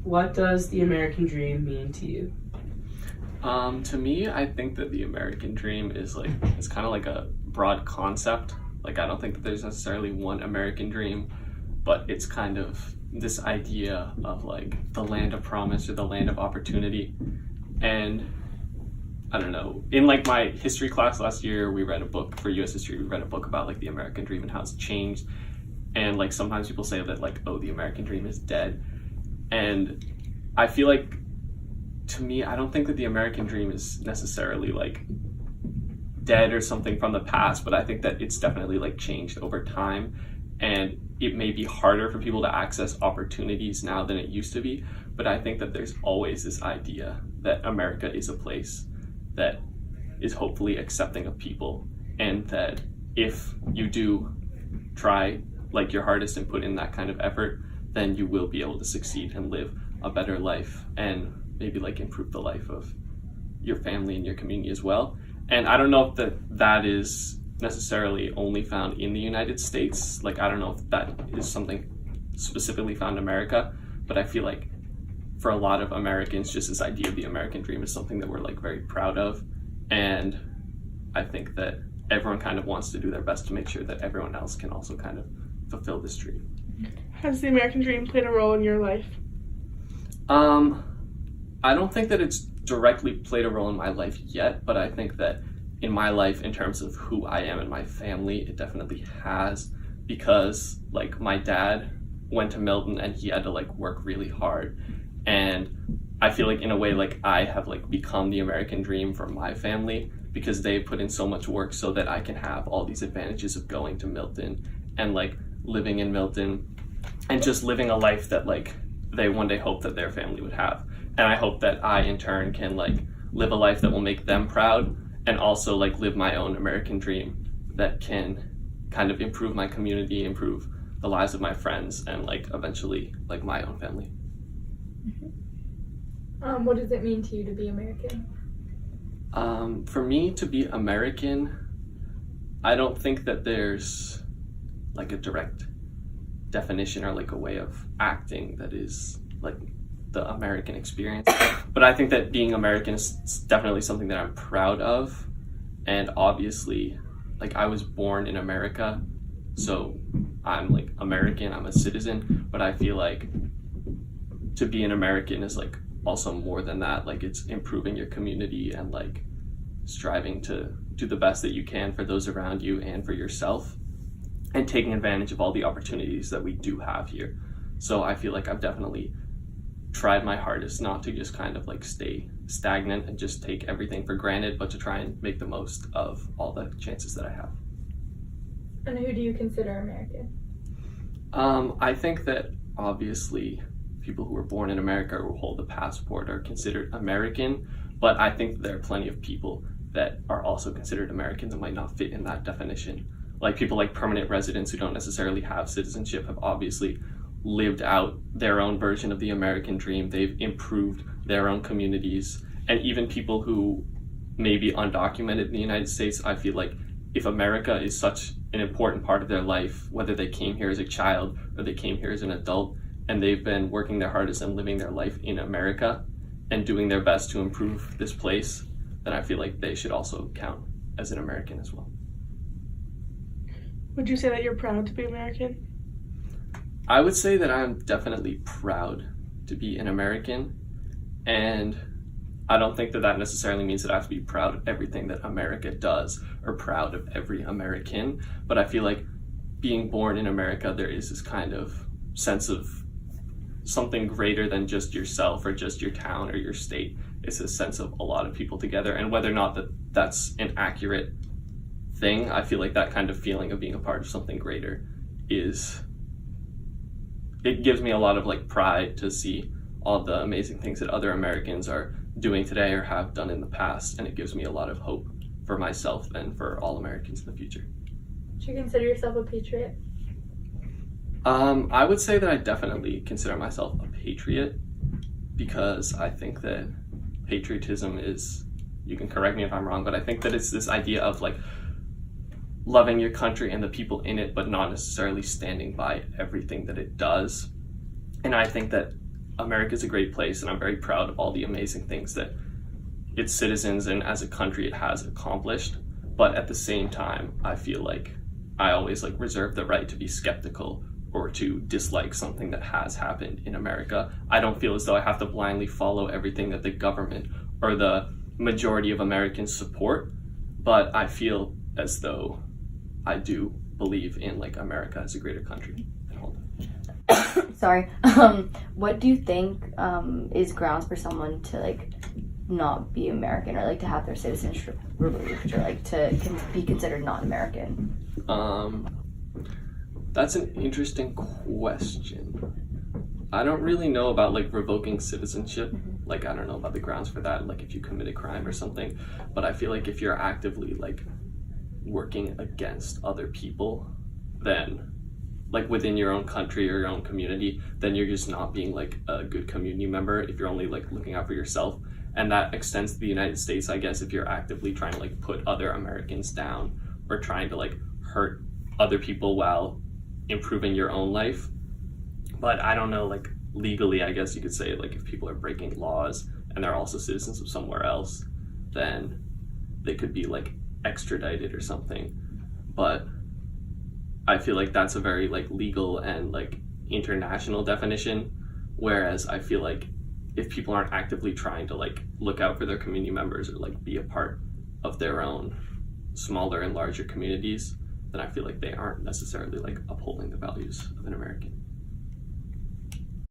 What does the American dream mean to you? To me, I think that the American dream is it's kind of like a broad concept. Like, I don't think that there's necessarily one American dream, but it's kind of this idea of like the land of promise or the land of opportunity. And I don't know, in like my history class last year, we read a book for US history. We read a book about like the American dream and how it's changed. And like sometimes people say that like, oh, the American dream is dead. And I feel like, to me, I don't think that the American dream is necessarily like dead or something from the past, but I think that it's definitely like changed over time, and it may be harder for people to access opportunities now than it used to be. But I think that there's always this idea that America is a place that is hopefully accepting of people, and that if you do try like your hardest and put in that kind of effort, then you will be able to succeed and live a better life, and maybe like improve the life of your family and your community as well. And I don't know if that is necessarily only found in the United States. Like, I don't know if that is something specifically found in America, but I feel like for a lot of Americans, just this idea of the American dream is something that we're like very proud of. And I think that everyone kind of wants to do their best to make sure that everyone else can also kind of fulfill this dream. Has the American dream played a role in your life? I don't think that it's directly played a role in my life yet, but I think that in my life, in terms of who I am and my family, it definitely has, because like my dad went to Milton and he had to like work really hard. And I feel like in a way, like I have like become the American dream for my family, because they put in so much work so that I can have all these advantages of going to Milton and like living in Milton and just living a life that like they one day hope that their family would have. And I hope that I in turn can like live a life that will make them proud, and also like live my own American dream that can kind of improve my community, improve the lives of my friends, and like eventually like my own family. What does it mean to you to be American? For me to be American, I don't think that there's like a direct definition or like a way of acting that is like the American experience. But I think that being American is definitely something that I'm proud of. And obviously, like I was born in America, so I'm like American, I'm a citizen, but I feel like to be an American is like also more than that. Like it's improving your community and like striving to do the best that you can for those around you and for yourself, and taking advantage of all the opportunities that we do have here. So I feel like I've definitely tried my hardest not to just kind of like stay stagnant and just take everything for granted, but to try and make the most of all the chances that I have. And who do you consider American? I think that obviously people who were born in America or who hold a passport are considered American, but I think that there are plenty of people that are also considered American that might not fit in that definition. Like people like permanent residents who don't necessarily have citizenship have obviously lived out their own version of the American dream. They've improved their own communities. And even people who may be undocumented in the United States, I feel like if America is such an important part of their life, whether they came here as a child or they came here as an adult, and they've been working their hardest and living their life in America and doing their best to improve this place, then I feel like they should also count as an American as well. Would you say that you're proud to be American? I would say that I'm definitely proud to be an American, and I don't think that that necessarily means that I have to be proud of everything that America does or proud of every American, but I feel like being born in America, there is this kind of sense of something greater than just yourself or just your town or your state. It's a sense of a lot of people together, and whether or not that's an accurate thing, I feel like that kind of feeling of being a part of something greater it gives me a lot of like pride to see all the amazing things that other Americans are doing today or have done in the past, and it gives me a lot of hope for myself and for all Americans in the future. Do you consider yourself a patriot? I would say that I definitely consider myself a patriot, because I think that patriotism is, you can correct me if I'm wrong, but I think that it's this idea of like loving your country and the people in it, but not necessarily standing by everything that it does. And I think that America's a great place, and I'm very proud of all the amazing things that its citizens and as a country it has accomplished. But at the same time, I feel like I always like reserve the right to be skeptical or to dislike something that has happened in America. I don't feel as though I have to blindly follow everything that the government or the majority of Americans support, but I feel as though I do believe in like America as a greater country. Sorry. What do you think is grounds for someone to like not be American or like to have their citizenship removed or like to be considered not American? That's an interesting question. I don't really know about like revoking citizenship. Like I don't know about the grounds for that, like if you commit a crime or something. But I feel like if you're actively like working against other people, then like within your own country or your own community, then you're just not being like a good community member if you're only like looking out for yourself. And that extends to the United States, I guess, if you're actively trying to like put other Americans down or trying to like hurt other people while improving your own life. But I don't know, like legally, I guess you could say like if people are breaking laws and they're also citizens of somewhere else, then they could be like extradited or something. But I feel like that's a very like legal and like international definition, whereas I feel like if people aren't actively trying to like look out for their community members or like be a part of their own smaller and larger communities, then I feel like they aren't necessarily like upholding the values of an American.